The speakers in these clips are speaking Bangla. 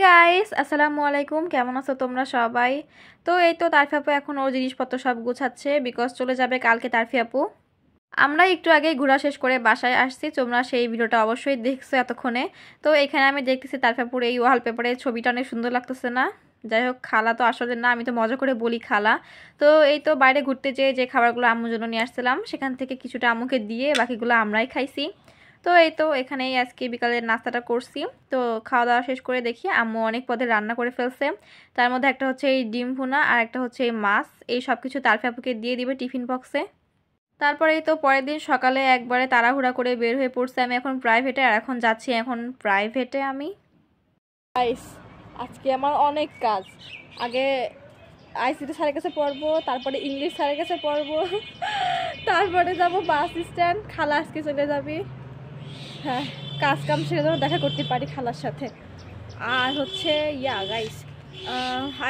গাইস, আসসালামু আলাইকুম। কেমন আছো তোমরা সবাই? তো এই তো তারফি আপু এখন ওর জিনিসপত্র সব গুছাচ্ছে, বিকজ চলে যাবে কালকে তারফি আপু। আমরা একটু আগেই ঘোরা শেষ করে বাসায় আসছি, তোমরা সেই ভিডিওটা অবশ্যই দেখছো এতক্ষণে। তো এখানে আমি দেখতেছি তারফি আপুর এই ওয়ালপেপারে ছবিটা অনেক সুন্দর লাগতেছে না? যাই হোক, খালা তো আসলে না, আমি তো মজা করে বলি খালা। তো এই তো বাইরে ঘুরতে যেয়ে যে খাবারগুলো আম্মুর জন্য নিয়ে আসছিলাম, সেখান থেকে কিছুটা আম্মুকে দিয়ে বাকিগুলো আমরাই খাইছি। তো এই তো এখানেই আজকে বিকালের নাস্তাটা করছি। তো খাওয়া দাওয়া শেষ করে দেখি আম্মু অনেক পদের রান্না করে ফেলছে। তার মধ্যে একটা হচ্ছে এই ডিম ভুনা আর একটা হচ্ছে এই মাছ, এই সব কিছু তারফি আপুকে দিয়ে দিবে টিফিন বক্সে। তারপরেই তো পরের দিন সকালে একবারে তাড়াহুড়া করে বের হয়ে পড়ছে আমি এখন প্রাইভেটে, আর এখন যাচ্ছি এখন প্রাইভেটে আমি। গাইস, আজকে আমার অনেক কাজ। আগে আইসিটি স্যারের কাছে পড়বো, তারপরে ইংলিশ স্যারের কাছে পড়বো, তারপরে যাব বাস স্ট্যান্ড। খালা আজকে চলে যাবি। হ্যাঁ, কাজ কাম সেরে যেন দেখা করতে পারি খালার সাথে। আর হচ্ছে গাইস,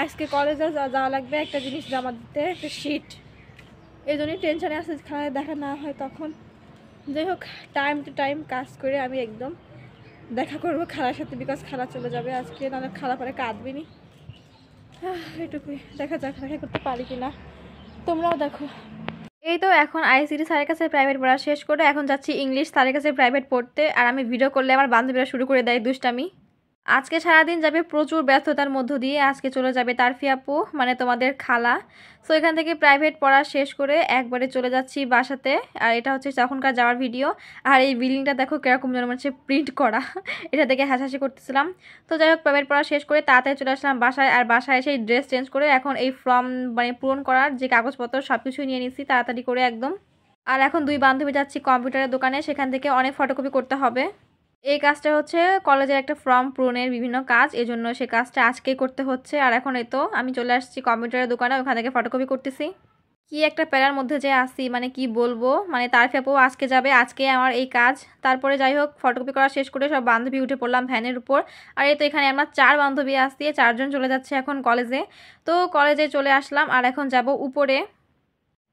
আজকে কলেজে যাওয়া লাগবে, একটা জিনিস জমা দিতে, একটা শিট। এই জন্যই টেনশনে আসছে, খালায় দেখা না হয় তখন। যাই হোক, টাইম টু টাইম কাজ করে আমি একদম দেখা করবো খালার সাথে, বিকজ খালা চলে যাবে আজকে, নাহলে খালা পরে কাঁদবি নি। এটুকুই, দেখা যাক দেখা করতে পারি কিনা, তোমরাও দেখো। এই তো এখন আইসিটি স্যারের কাছে প্রাইভেট পড়া শেষ করে এখন যাচ্ছি ইংলিশ স্যারের কাছে প্রাইভেট পড়তে। আর আমি ভিডিও করলে আমার বান্ধবীরা শুরু করে দেয় দুষ্টামি। আজকে সারাদিন যাবে প্রচুর ব্যস্ততার মধ্য দিয়ে। আজকে চলে যাবে তারফি আপু, মানে তোমাদের খালা। সো এখান থেকে প্রাইভেট পড়া শেষ করে একবারে চলে যাচ্ছি বাসাতে। আর এটা হচ্ছে তখনকার যাওয়ার ভিডিও। আর এই বিল্ডিংটা দেখো কিরকম যেন মনে হচ্ছে প্রিন্ট করা, এটা দেখে হাসাহাসি করতেছিলাম। তো যাই হোক, প্রাইভেট পড়া শেষ করে তাড়াতাড়ি চলে আসলাম বাসায়। আর বাসায় এসে ড্রেস চেঞ্জ করে এখন এই ফর্ম মানে পূরণ করার যে কাগজপত্র সব কিছুই নিয়ে নিচ্ছি তাড়াতাড়ি করে একদম। আর এখন দুই বান্ধবী যাচ্ছি কম্পিউটারের দোকানে, সেখান থেকে অনেক ফটোকপি করতে হবে। এই কাজটা হচ্ছে কলেজের একটা ফর্ম পূরণের বিভিন্ন কাজ, এজন্য সে কাজটা আজকেই করতে হচ্ছে। আর এখন এই তো আমি চলে আসছি কম্পিউটারের দোকানে, ওখান থেকে ফটোকপি করতেছি। কি একটা প্যারার মধ্যে যে আসি, মানে কি বলবো, মানে তারফি আপু আজকে যাবে, আজকে আমার এই কাজ। তারপরে যাই হোক, ফটোকপি করা শেষ করে সব বান্ধবী উঠে পড়লাম ভ্যানের উপর। আর এই তো এখানে আমরা 4 বান্ধবী আসছি, 4 জন চলে যাচ্ছে এখন কলেজে। তো কলেজে চলে আসলাম আর এখন যাব উপরে।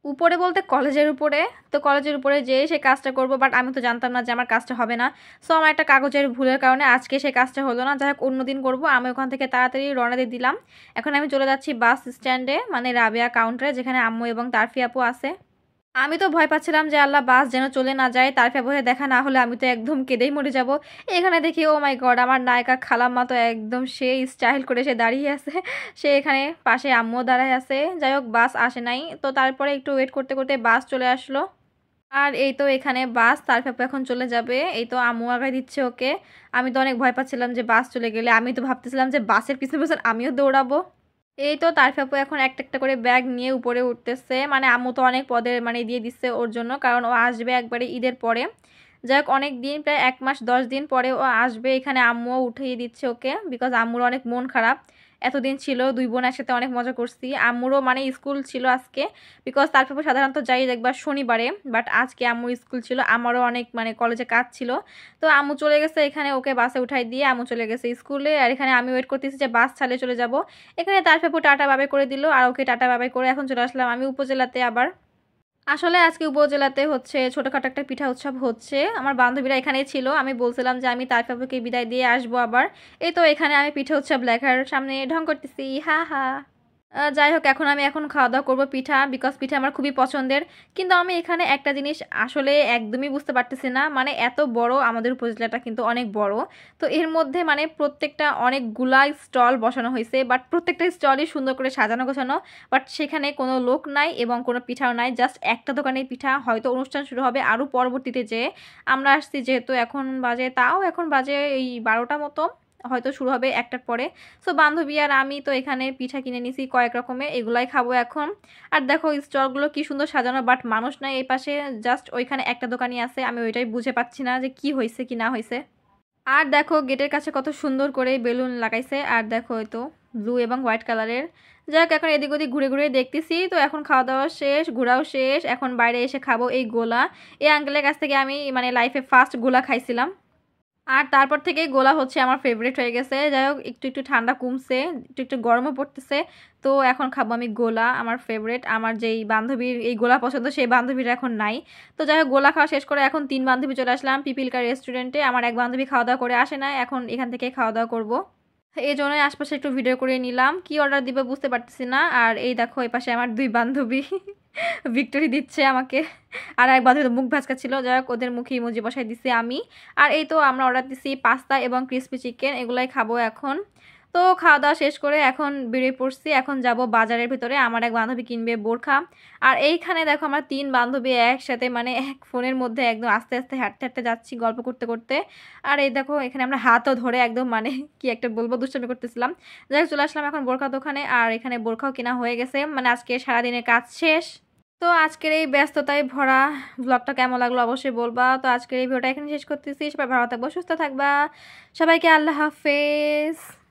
উপরে বলতে কলেজের উপরে। তো কলেজের উপরে যেয়ে সেই কাজটা করব, বাট আমি তো জানতাম না যে আমার কাজটা হবে না। সো আমার একটা কাগজের ভুলের কারণে আজকে সেই কাজটা হলো না। যাই হোক, অন্যদিন করবো। আমি ওখান থেকে তাড়াতাড়ি রওনা দিয়ে দিলাম। এখন আমি চলে যাচ্ছি বাস স্ট্যান্ডে, মানে রাবেয়া কাউন্টারে, যেখানে আম্মু এবং তারফি আপু আছে। আমি তো ভয় পাচ্ছিলাম যে আল্লাহ বাস যেন চলে না যায়, তারফি আপুকে দেখা না হলে আমি তো একদম কেঁদেই মরে যাব। এখানে দেখি ও মাই গড, আমার নায়িকা খালাম্মা তো একদম সেই স্টাইল করে সে দাঁড়িয়ে আছে। সে এখানে পাশে আম্মুও দাঁড়ায় আছে। যাই হোক, বাস আসে নাই। তো তারপরে একটু ওয়েট করতে করতে বাস চলে আসলো। আর এই তো এখানে বাস, তারপর এখন চলে যাবে। এই তো আম্মু আগায় দিচ্ছে ওকে। আমি তো অনেক ভয় পাচ্ছিলাম যে বাস চলে গেলে, আমি তো ভাবতেছিলাম যে বাসের পিছনে পিছনে আমিও দৌড়াবো। এই তো তারপর আপু এখন একটা একটা করে ব্যাগ নিয়ে উপরে উঠতেছে, মানে আম্মু তো অনেক পদের মানে দিয়ে দিচ্ছে ওর জন্য, কারণ ও আসবে একবারে ঈদের পরে। যাই হোক, অনেক দিন, প্রায় 1 মাস 10 দিন পরে ও আসবে এখানে। আম্মুও উঠিয়ে দিচ্ছে ওকে, বিকজ আম্মুর অনেক মন খারাপ। এতদিন ছিল, দুই বোন একসাথে অনেক মজা করছি। আম্মুরও মানে স্কুল ছিল আজকে, বিকজ তারপর সাধারণত যাই দেখবার শনিবারে, বাট আজকে আম্মুর স্কুল ছিল, আমারও অনেক মানে কলেজে কাজ ছিল। তো আম্মু চলে গেছে এখানে, ওকে বাসে উঠাই দিয়ে আম্মু চলে গেছে স্কুলে। আর এখানে আমি ওয়েট করতেছি যে বাস ছাড়লে চলে যাব। এখানে তারপর টাটা বাবাই করে দিল, আর ওকে টাটা বাবাই করে এখন চলে আসলাম আমি উপজেলাতে আবার। আসলে আজকে উপজেলাতে হচ্ছে ছোটখাটো একটা পিঠা উৎসব হচ্ছে। আমার বান্ধবীরা এখানেই ছিল, আমি বলছিলাম যে আমি তারফাপুকে বিদায় দিয়ে আসবো আবার। এই তো এখানে আমি পিঠা উৎসব লেখার সামনে ঢং করতেছি, হা হা। যাই হোক, এখন খাওয়া দাওয়া করবো পিঠা, বিকজ পিঠা আমার খুবই পছন্দের। কিন্তু আমি এখানে একটা জিনিস আসলে একদমই বুঝতে পারতেছি না, মানে এত বড় আমাদের উপজেলাটা কিন্তু অনেক বড়। তো এর মধ্যে মানে প্রত্যেকটা অনেকগুলা স্টল বসানো হয়েছে, বাট প্রত্যেকটা স্টলই সুন্দর করে সাজানো গোছানো। বাট সেখানে কোনো লোক নাই এবং কোনো পিঠাও নাই, জাস্ট একটা দোকানের পিঠা। হয়তো অনুষ্ঠান শুরু হবে আরও পরবর্তীতে, যে আমরা আসছি যেহেতু এখন বাজে এই 12টা মতো, হয়তো শুরু হবে 1টার পরে। সো বান্ধবী আর আমি তো এখানে পিঠা কিনে নিছি কয়েক রকমের, এগুলাই খাবো এখন। আর দেখো স্টলগুলো কি সুন্দর সাজানো, বাট মানুষ নাই এই পাশে, জাস্ট ওইখানে একটা দোকানই আছে। আমি ওইটাই বুঝে পাচ্ছি না যে কি হয়েছে কি না হয়েছে। আর দেখো গেটের কাছে কত সুন্দর করে বেলুন লাগাইছে, আর দেখো এই তো ব্লু এবং হোয়াইট কালারের। যাই হোক, এখন এদিক ওদিক ঘুরে ঘুরে দেখতেছি। তো এখন খাওয়া দাওয়া শেষ, ঘোরাও শেষ, এখন বাইরে এসে খাবো এই গোলা। এই আঙ্কেলের কাছ থেকে আমি মানে লাইফে ফার্স্ট গোলা খাইছিলাম। আর তারপর থেকেই গোলা হচ্ছে আমার ফেভারিট হয়ে গেছে। যাই হোক, একটু একটু ঠান্ডা কমছে, একটু একটু গরমও পড়তেছে। তো এখন খাবো আমি গোলা, আমার ফেভারিট। আমার যেই বান্ধবীর এই গোলা পছন্দ, সেই বান্ধবীর এখন নাই। তো যাই হোক, গোলা খাওয়া শেষ করে এখন 3 বান্ধবী চলে আসলাম পিপিলকা রেস্টুরেন্টে। আমার এক বান্ধবী খাওয়া দাওয়া করে আসে না, এখন এখান থেকে খাওয়া দাওয়া করবো। এই জন্যই আশপাশে একটু ভিডিও করে নিলাম। কি অর্ডার দিবে বুঝতে পারতেছি না। আর এই দেখো এই পাশে আমার 2 বান্ধবী ভিক্টোরি দিচ্ছে আমাকে। আর এক বান্ধবী তো মুখ ভাঁজকাচ্ছিল, যাই হোক ওদের মুখে ইমোজি বসাই দিছি আমি। আর এই তো আমরা অর্ডার দিছি পাস্তা এবং ক্রিসপি চিকেন, এগুলাই খাবো এখন। তো খাওয়া দাওয়া শেষ করে এখন বেরিয়ে পড়ছি। এখন যাব বাজারের ভিতরে, আমার এক বান্ধবী কিনবে বোরখা। আর এইখানে দেখো আমরা 3 বান্ধবী একসাথে মানে এক ফোনের মধ্যে একদম আস্তে আস্তে হাঁটতে হাঁটতে যাচ্ছি গল্প করতে করতে। আর এই দেখো এখানে আমরা হাতও ধরে একদম মানে কি একটা বলবো দুষ্টামি করতেছিলাম। যাই হোক চলে আসলাম এখন বোরখা দোকানে, আর এখানে বোরখাও কেনা হয়ে গেছে, মানে আজকে সারাদিনের কাজ শেষ। তো আজকের এই ব্যস্ততায় ভরা ব্লগটা কেমন লাগলো অবশ্যই বলবা। তো আজকের এই ভিডিওটা এখানে শেষ করতেছি। সবাই ভালো থাকবো, সুস্থ থাকবা। সবাইকে আল্লাহ হাফেজ।